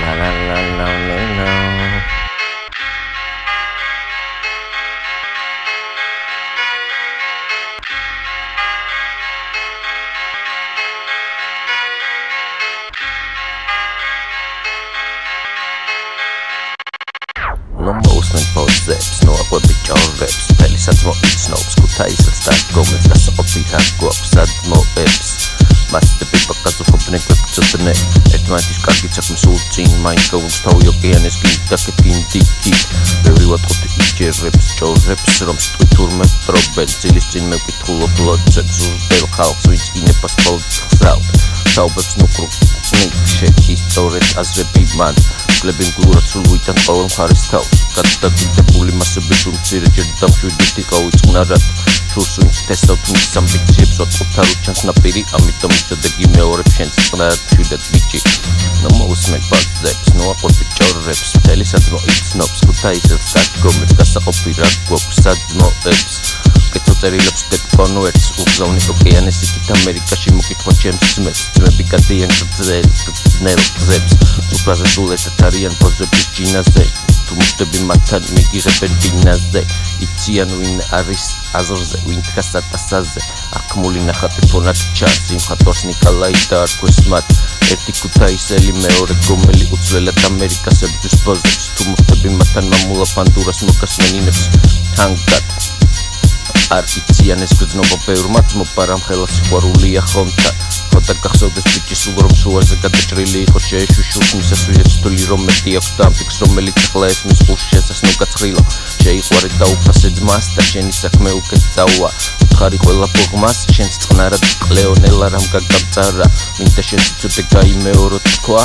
la la la la la la. No movement possess, no akwebit your reps. Pelisat mo snobs, kutaisel start gomez, das opira guaps, sad mo eps. Master people kazu hopne kweptsotne. Ერთმანეთის კარგი საქმე სულ წინ, მაინც გაუგზავი ოკეანის კიდაკეთ ინდიკი. ბევრი ვატყობ იჯერებს, ჭორებს, რომ სტვითურმე პრობენ, ძილის წინ მეკითხულობ ლოცებს, ურბელ ხალხს ვინც ინებას პოლთხსავთ. საუბებს ნუკრუპ ნიქშე ისტორიას აზრები მან. კლები მგლურად სულ ვიტან ყოველ მხარის თავს. გადადაგიდებული მასები თუ მცირე ჯერ დამშვიდით იყავი წყნარად. შურს ვინც თესავთ მის ამბიციებს ვატყობთ არუჩანს ნაპირი, ამიტომ მიწოდეგი მეორებ შენს წყნარად მშვიდად ბიჭი. No movement possess, no akwebit your reps. Pelisat mo snobs, kutaisel start gomez, გასაყოფი რა გვაქვს, sad mo eps. კეთოწერილებს ვდებ კონვერტს, უგზავნი ოკეანის იქით ამერიკაში მოკითხვა ჩემს ძმებს. ძმები გადიან გრძნელ გზებს, უბრალოდ სულ ერთად არიან პოზების ჯინაზე. თუ მოხდები მათთან მიგიღებენ ბინაზე, იციან ვინ არის აზრზე, ვინ დგას ატასაზე. აქმული ნახატი ფონად ჩანს, იმხატვარს ნიკოლაი დაარქვეს მათ. ერთი ქუთაისელი, მეორე გომელი უცვლელად ამერიკასებთვის პოზებს. თუ მოხდები მათთან მამულა პანდურას მოგასმენინებს თანგად. არ იციან ეს გრძნობა ბევრმა ძმობ, არამ ხელა სიყვარულია ხომთა. ხოდა გახსოვდეს ბიჭი სულ რომ შუაზე გადაჭრილი იყო, შეეშუშურს მისასვლელებს თვლი რომ მეტი აქვს და ამ ფიქს რომელიც ახლა ესმის ყურს შესასნო გაცხრილა. შეიყვარე და უფასე ძმას და შენი საქმე უკეთ წავა. უთხარი ყველა ბოღმას, შენს წყნარად კლეონელა რამ გაგამწარა. მინდა შენ ცუდე გაიმეორო თქვა.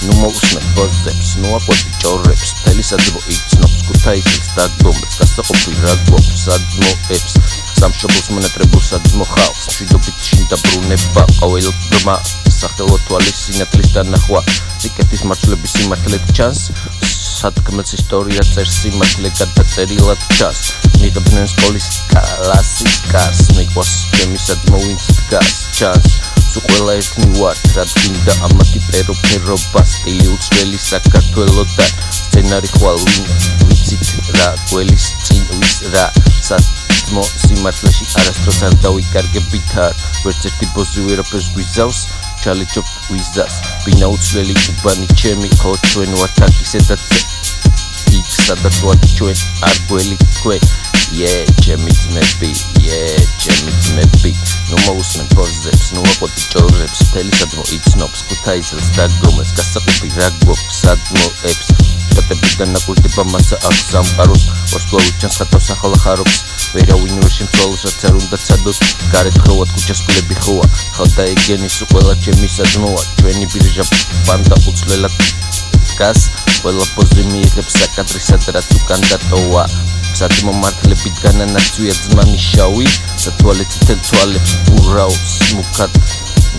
No movement possess, no akwebit your reps. Pelisat mo snobs, kutaisel start gomez, გასაყოფი რა გვაქვს, sad mo eps. სამშობლოს მონატრებულს საძმო ხალხს, მშვიდობით შინ დაბრუნება ყოველ ბრმა. სახელო თვალის სინათლის დანახვა, სიკეთის მარცვლების სიმართლედ ჩანს. სათქმელს ისტორია წერს, სიმართლე გადაწერილად ჩანს. მიღებდნენ სკოლის კლასის კარს, მიყვარს ჩემი საძმო ვინც დგას ჩანს. სულ ყველა ერთნი ვართ, რა გინდა ამათი პეროფერობა, სტილი უცვლელი საქართველოდან. სცენარი ხვალ ვიცით რა, გველის წინ ვის რა. საძმო სიმართლეში არასდროს არ დავიკარგებით არ. ვერც ერთი ბოზი ვერაფერს გვიზავს, ჩალეჯობთ ვიზას. ბინა უცვლელი კუბანი ჩემი, ხო ჩვენ ვართ აქ ისედაც იქ სადაც ვართ ჩვენ, არ გველი თქვენ. ჩემი ძმები, ჩემი ძმები. No movement possess, no akwebit your reps. Pelisat mo snobs, kutaisel start gomez, გასაყოფი რა გვაქვს, sad mo eps. შტატებიდან ნაკურდება მასა აქვს სამყაროს, ვარსკვლავი ჩანს ხატავს ახალ ხარობს. ვერავინ ვერ შემცვალოს, რაც არ უნდა ცადოს. გარეთ ხოვად ქუჩას კლები ხოა, ხალხთა ეგენი სულ ყველა ჩემი საძმოა. ჩვენი ბირჟა პანდა უცვლელად დგას, ყველა პოზი მიიღებს საკადრისად რაც უკან დატოვა. საძმო მართლებით განანაცვია ძმანი შავი, სათვალე წითელ თვალებს ურაოს მუქად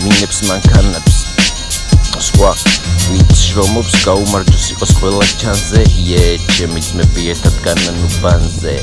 მინებს მანქანებს. სხვა ვინც შრომობს გაუმარჯოს იყოს ყველა ჩანზე, ჩემი ძმები ერთად განან უბანზე.